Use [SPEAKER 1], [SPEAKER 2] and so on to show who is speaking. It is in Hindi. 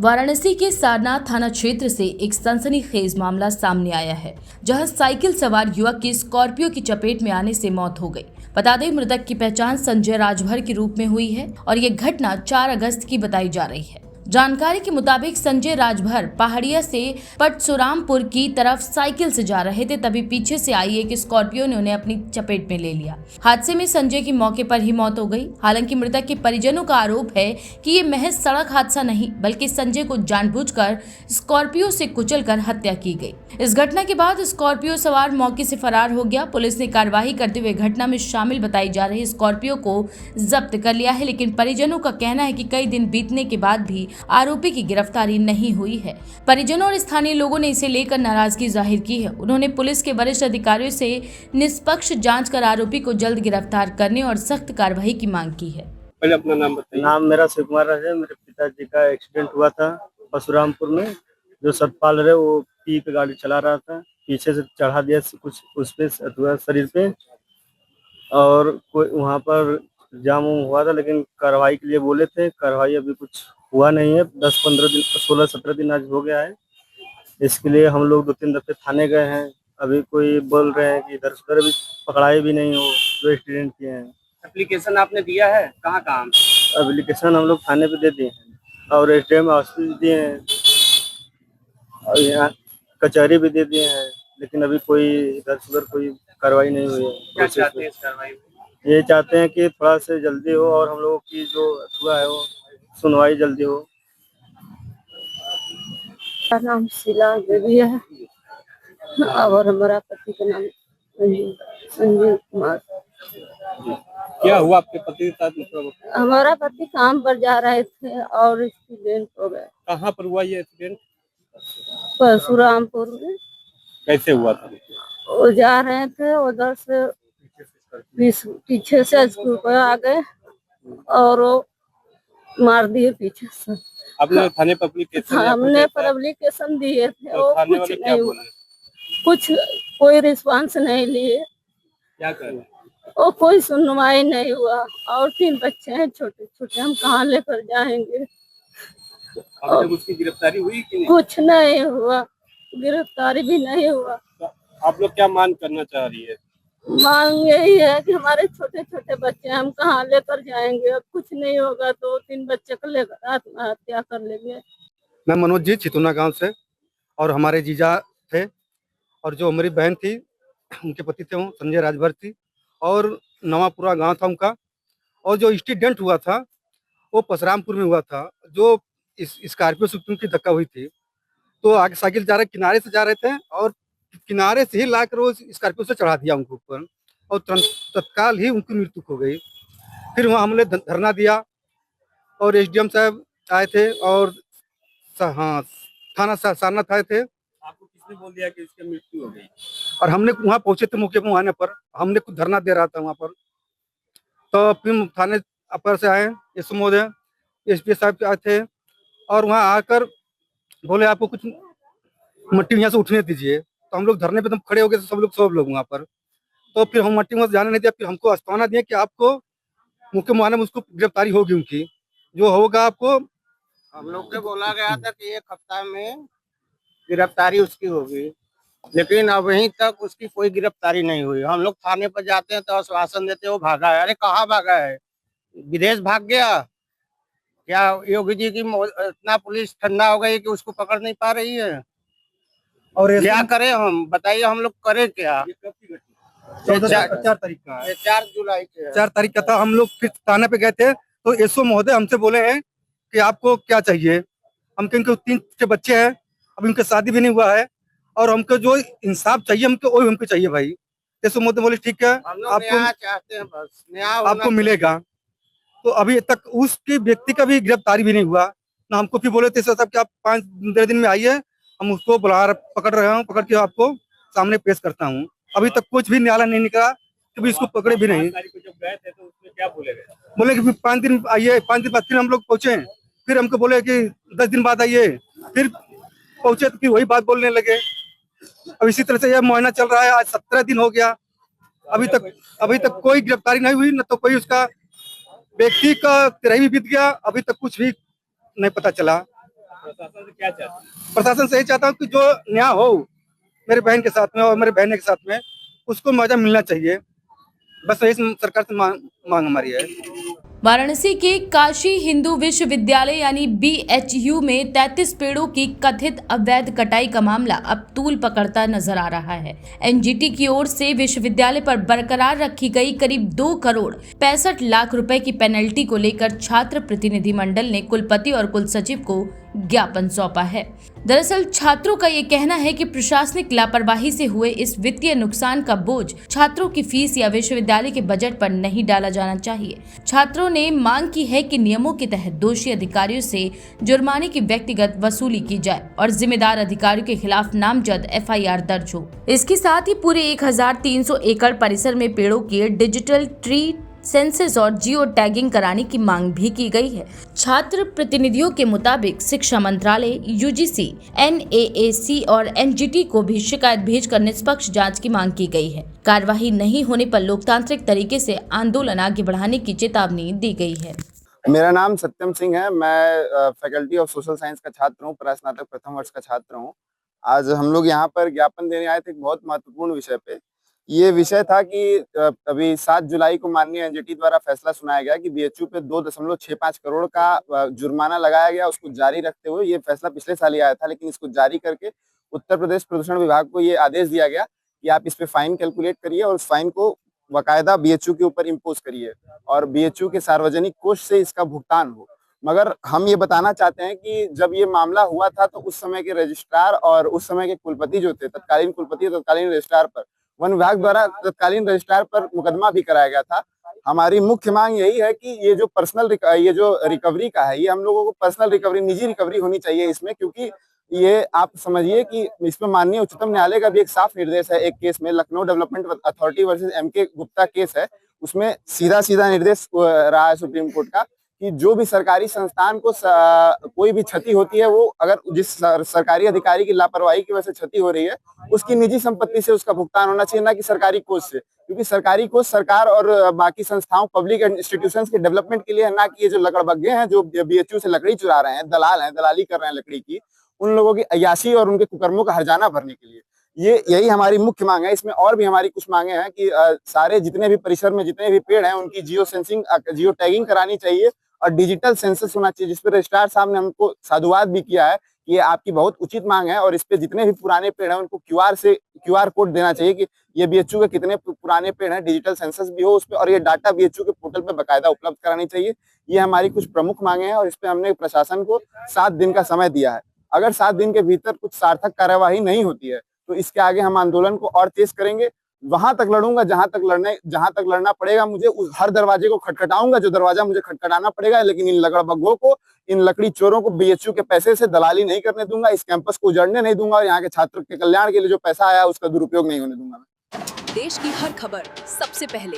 [SPEAKER 1] वाराणसी के सारनाथ थाना क्षेत्र से एक सनसनीखेज मामला सामने आया है, जहां साइकिल सवार युवक की स्कॉर्पियो की चपेट में आने से मौत हो गई। बता दें, मृतक की पहचान संजय राजभर के रूप में हुई है और ये घटना 4 अगस्त की बताई जा रही है। जानकारी के मुताबिक संजय राजभर पहाड़िया से परशुरामपुर की तरफ साइकिल से जा रहे थे, तभी पीछे से आई एक स्कॉर्पियो ने उन्हें अपनी चपेट में ले लिया। हादसे में संजय की मौके पर ही मौत हो गई। हालांकि मृतक के परिजनों का आरोप है कि ये महज सड़क हादसा नहीं, बल्कि संजय को जानबूझकर स्कॉर्पियो से कुचलकर हत्या की गई। इस घटना के बाद स्कॉर्पियो सवार मौके से फरार हो गया। पुलिस ने कार्रवाई करते हुए घटना में शामिल बताई जा रही स्कॉर्पियो को जब्त कर लिया है, लेकिन परिजनों का कहना है कि कई दिन बीतने के बाद भी आरोपी की गिरफ्तारी नहीं हुई है। परिजनों और स्थानीय लोगों ने इसे लेकर नाराजगी जाहिर की है। उन्होंने पुलिस के वरिष्ठ अधिकारियों से निष्पक्ष जांच कर आरोपी को जल्द गिरफ्तार करने और सख्त कार्रवाई की मांग की है।
[SPEAKER 2] पहले अपना नाम बताइए।
[SPEAKER 3] नाम मेरा शिव कुमार है। मेरे पिताजी का एक्सीडेंट हुआ था परशुरामपुर में। जो सतपाल है वो पी के गाड़ी चला रहा था, पीछे से चढ़ा दिया कुछ उस पे शरीर पे, और कोई वहाँ पर जाम हुआ था, लेकिन कार्रवाई के लिए बोले थे। कार्रवाई अभी कुछ हुआ नहीं है। 10-15 दिन 16-17 दिन आज हो गया है। इसके लिए हम लोग 2-3 दफे थाने गए हैं। अभी कोई बोल रहे हैं कि इधर उधर भी पकड़ाए भी नहीं हो जो एक्सीडेंट किए हैं।
[SPEAKER 2] एप्लीकेशन आपने दिया है कहाँ?
[SPEAKER 3] एप्लीकेशन हम लोग थाने पे दे दिए हैं और एसडीएम ऑफिस भी दिए हैं और यहाँ कचहरी भी दे दिए हैं, लेकिन अभी कोई इधर उधर कोई कार्रवाई नहीं हुई है।
[SPEAKER 2] क्या चाहते हैं इस कार्रवाई में?
[SPEAKER 3] ये चाहते हैं कि थोड़ा से जल्दी हो और हम लोगों की जो हुआ है वो सुनवाई जल्दी हो।
[SPEAKER 4] मेरा नाम शीला देवी है और हमारा पति का नाम संजीव कुमार।
[SPEAKER 2] क्या हुआ आपके पति के साथ? मतलब
[SPEAKER 4] हमारा पति काम पर जा रहे थे और एक्सीडेंट हो गया
[SPEAKER 2] कहाँ पर हुआ ये एक्सीडेंट?
[SPEAKER 4] परशुरामपुर में।
[SPEAKER 2] कैसे हुआ था?
[SPEAKER 4] वो जा रहे थे, उधर से पीछे से स्कूल पर आ गए और वो मार दिए पीछे से।
[SPEAKER 2] आपने थाने पर एप्लीकेशन?
[SPEAKER 4] हमने पर एप्लीकेशन दिए थे,
[SPEAKER 2] तो
[SPEAKER 4] वो
[SPEAKER 2] थाने
[SPEAKER 4] कुछ
[SPEAKER 2] वाले क्या
[SPEAKER 4] नहीं
[SPEAKER 2] बोले?
[SPEAKER 4] कुछ कोई रिस्पांस नहीं लिए।
[SPEAKER 2] क्या कर रहे हैं?
[SPEAKER 4] और कोई सुनवाई नहीं हुआ और 3 बच्चे हैं छोटे छोटे, हम कहाँ लेकर जाएंगे।
[SPEAKER 2] अब तक उसकी गिरफ्तारी हुई कि नहीं?
[SPEAKER 4] कुछ नहीं हुआ, गिरफ्तारी भी नहीं हुआ।
[SPEAKER 2] तो आप लोग क्या मांग करना चाह रही है?
[SPEAKER 4] मांग यही है कि हमारे छोटे छोटे बच्चे हम कहाँ लेकर जाएंगे। अब कुछ नहीं होगा तो 3 बच्चे को लेकर आत्महत्या कर लेंगे।
[SPEAKER 5] मैं मनोज जी चितुना गांव से, और हमारे जीजा थे और जो हमारी बहन थी उनके पति थे वो संजय राजभर थी, और नवापुरा गांव था उनका। और जो एक्सीडेंट हुआ था वो परशुरामपुर में हुआ था। जो इस स्कॉर्पियो से उनकी धक्का हुई थी, तो आगे साइकिल जा रहे किनारे से जा रहे थे और किनारे से ही लाकर वो स्कॉर्पियो से चढ़ा दिया उनको ऊपर, और तत्काल ही उनकी मृत्यु हो गई। फिर वहाँ हमने धरना दिया और एसडीएम साहब आए थे और हाँ थाना सारनाथ आए थे।
[SPEAKER 2] आपको किसने बोल दिया कि इसकी मृत्यु हो गई?
[SPEAKER 5] और हमने वहाँ पहुंचे थे मौके पर, वहाँ पर हमने कुछ धरना दे रहा था वहाँ पर। तो फिर थाने अपर से आए एस महोदय, एसपी साहब आए थे और वहाँ आकर बोले आपको कुछ मट्टी यहाँ से उठने दीजिए। तो हम लोग धरने पे तो खड़े हो गए, सब लोग वहाँ पर। तो फिर हम मट्टी वहाँ से जाने नहीं दिया। फिर हमको आश्वासन दिया कि आपको मुख्य मुआने में उसको गिरफ्तारी होगी, उनकी जो होगा आपको।
[SPEAKER 6] हम लोग को बोला गया था कि 1 हफ्ता में गिरफ्तारी उसकी होगी, लेकिन अभी तक उसकी कोई गिरफ्तारी नहीं हुई। हम लोग थाने पर जाते हैं तो आश्वासन देते हैं वो भागा है। अरे कहाँ भागा है? विदेश भाग गया क्या? योगी जी की इतना पुलिस ठंडा हो गई कि उसको पकड़ नहीं पा रही है।
[SPEAKER 5] और
[SPEAKER 6] क्या करें हम, बताइए हम लोग करें क्या?
[SPEAKER 2] ये कब की घटना?
[SPEAKER 5] 4 तारीख का है।
[SPEAKER 6] 4 जुलाई के
[SPEAKER 5] 4 तारीख का था। हम लोग फिर थाने पे गए थे तो एसओ महोदय हमसे बोले हैं कि आपको क्या चाहिए। हम इनके 3 बच्चे हैं, अभी उनकी शादी भी नहीं हुआ है, और हमको जो इंसाफ चाहिए हमको वही हमको चाहिए भाई। एसओ महोदय बोले ठीक है
[SPEAKER 6] आपको चाहते हैं, बस न्याय
[SPEAKER 5] आपको मिलेगा। तो अभी तक उसकी व्यक्ति का भी गिरफ्तारी भी नहीं हुआ ना। हमको फिर बोले थे साहब कि आप 5 दिन में आइए, हम उसको पकड़ रहे हैं, पकड़ के आपको सामने पेश करता हूँ। अभी तक कुछ भी न्यायालय नहीं निकला, कभी इसको पकड़े भी नहीं।
[SPEAKER 2] 5 तारीख को जब गए थे तो उसमें क्या बोले गए?
[SPEAKER 5] बोले कि फिर 5 दिन आइए। 5 दिन बाद फिर हम लोग पहुंचे, फिर हमको बोले कि 10 दिन बाद आइए। फिर पहुंचे तो फिर वही बात बोलने लगे। अब इसी तरह से यह मुआयना चल रहा है। आज 17 दिन हो गया, अभी तक कोई गिरफ्तारी नहीं हुई, न तो कोई उसका व्यक्ति का तिरही भी बीत गया। अभी तक कुछ भी नहीं पता चला।
[SPEAKER 2] प्रशासन से क्या चाहते हैं?
[SPEAKER 5] प्रशासन से यही चाहता हूँ कि जो न्याय हो मेरे बहन के साथ में और मेरे बहन के साथ में उसको मुआवजा मिलना चाहिए। बस यही सरकार से मांग हमारी है।
[SPEAKER 1] वाराणसी के काशी हिंदू विश्वविद्यालय यानी BHU में 33 पेड़ों की कथित अवैध कटाई का मामला अब तूल पकड़ता नजर आ रहा है। NGT की ओर से विश्वविद्यालय पर बरकरार रखी गई करीब 2 करोड़ 65 लाख रुपए की पेनल्टी को लेकर छात्र प्रतिनिधि मंडल ने कुलपति और कुलसचिव को ज्ञापन सौंपा है। दरअसल छात्रों का ये कहना है कि प्रशासनिक लापरवाही से हुए इस वित्तीय नुकसान का बोझ छात्रों की फीस या विश्वविद्यालय के बजट पर नहीं डाला जाना चाहिए। छात्रों ने मांग की है कि नियमों के तहत दोषी अधिकारियों से जुर्माने की व्यक्तिगत वसूली की जाए और जिम्मेदार अधिकारियों के खिलाफ नामजद FIR दर्ज हो। इसके साथ ही पूरे 1300 एकड़ परिसर में पेड़ों की डिजिटल ट्री सेंसस और जियो टैगिंग कराने की मांग भी की गई है। छात्र प्रतिनिधियों के मुताबिक शिक्षा मंत्रालय, UGC, NAAC और NGT को भी शिकायत भेजकर निष्पक्ष जांच की मांग की गई है। कार्यवाही नहीं होने पर लोकतांत्रिक तरीके से आंदोलन आगे बढ़ाने की चेतावनी दी गई है।
[SPEAKER 7] मेरा नाम सत्यम सिंह है। मैं फैकल्टी ऑफ सोशल साइंस का छात्र हूँ, स्नातक प्रथम वर्ष का छात्र हूँ। आज हम लोग यहाँ पर ज्ञापन देने आए थे एक बहुत महत्वपूर्ण विषय पे। ये विषय था कि अभी 7 जुलाई को माननीय NGT द्वारा फैसला सुनाया गया कि BHU पे 2.65 करोड़ का जुर्माना लगाया गया। उसको जारी रखते हुए ये फैसला पिछले साल ही आया था, लेकिन इसको जारी करके उत्तर प्रदेश प्रदूषण विभाग को ये आदेश दिया गया कि आप इस पे फाइन कैलकुलेट करिए और उस फाइन को बाकायदा BHU के ऊपर इम्पोज करिए और BHU के सार्वजनिक कोष से इसका भुगतान हो। मगर हम ये बताना चाहते हैं कि जब ये मामला हुआ था तो उस समय के रजिस्ट्रार और उस समय के कुलपति जो थे, तत्कालीन कुलपति और तत्कालीन रजिस्ट्रार पर वन विभाग द्वारा तत्कालीन रजिस्ट्रार पर मुकदमा भी कराया गया था। हमारी मुख्य मांग यही है कि ये जो रिकवरी का है, ये हम लोगों को पर्सनल रिकवरी, निजी रिकवरी होनी चाहिए इसमें, क्योंकि ये आप समझिए कि इसमें माननीय उच्चतम न्यायालय का भी एक साफ निर्देश है। एक केस में Lucknow development authority versus MK Gupta case है, उसमें सीधा निर्देश रहा है सुप्रीम कोर्ट का कि जो भी सरकारी संस्थान को कोई भी क्षति होती है, वो अगर जिस सरकारी अधिकारी की लापरवाही की वजह से क्षति हो रही है, उसकी निजी संपत्ति से उसका भुगतान होना चाहिए, ना कि सरकारी कोष से। क्योंकि सरकारी कोष सरकार और बाकी संस्थाओं, पब्लिक इंस्टीट्यूशंस के डेवलपमेंट के लिए है, ना कि ये जो लकड़बग्गे हैं जो BHU से लकड़ी चुरा रहे हैं, दलाल हैं, दलाली कर रहे हैं लकड़ी की, उन लोगों की अय्याशी और उनके कुकर्मों का हर्जाना भरने के लिए। यही हमारी मुख्य मांग है। इसमें और भी हमारी कुछ मांगे हैं कि सारे जितने भी परिसर में जितने भी पेड़ हैं उनकी जियो टैगिंग करानी चाहिए और डिजिटल सेंसस होना चाहिए, जिस पर रजिस्ट्रार साहब ने हमको साधुवाद भी किया है कि ये आपकी बहुत उचित मांग है और इस पे जितने भी पुराने पेड़ हैं उनको QR कोड देना चाहिए कि ये BHU के कितने पुराने पेड़ हैं, डिजिटल सेंसस भी हो उस पर और ये डाटा BHU के पोर्टल पे बकायदा उपलब्ध करानी चाहिए। ये हमारी कुछ प्रमुख मांगे हैं और इस पे हमने प्रशासन को 7 दिन का समय दिया है। अगर 7 दिन के भीतर कुछ सार्थक कार्यवाही नहीं होती है तो इसके आगे हम आंदोलन को और तेज करेंगे। वहां तक लड़ूंगा जहां तक लड़ना पड़ेगा मुझे। हर दरवाजे को खटखटाऊंगा जो दरवाजा मुझे खटखटाना पड़ेगा, लेकिन इन लकड़बग्गों को, इन लकड़ी चोरों को BHU के पैसे से दलाली नहीं करने दूंगा, इस कैंपस को उजड़ने नहीं दूंगा और यहाँ के छात्र के कल्याण के लिए जो पैसा आया उसका दुरुपयोग नहीं होने दूंगा।
[SPEAKER 8] देश की हर खबर सबसे पहले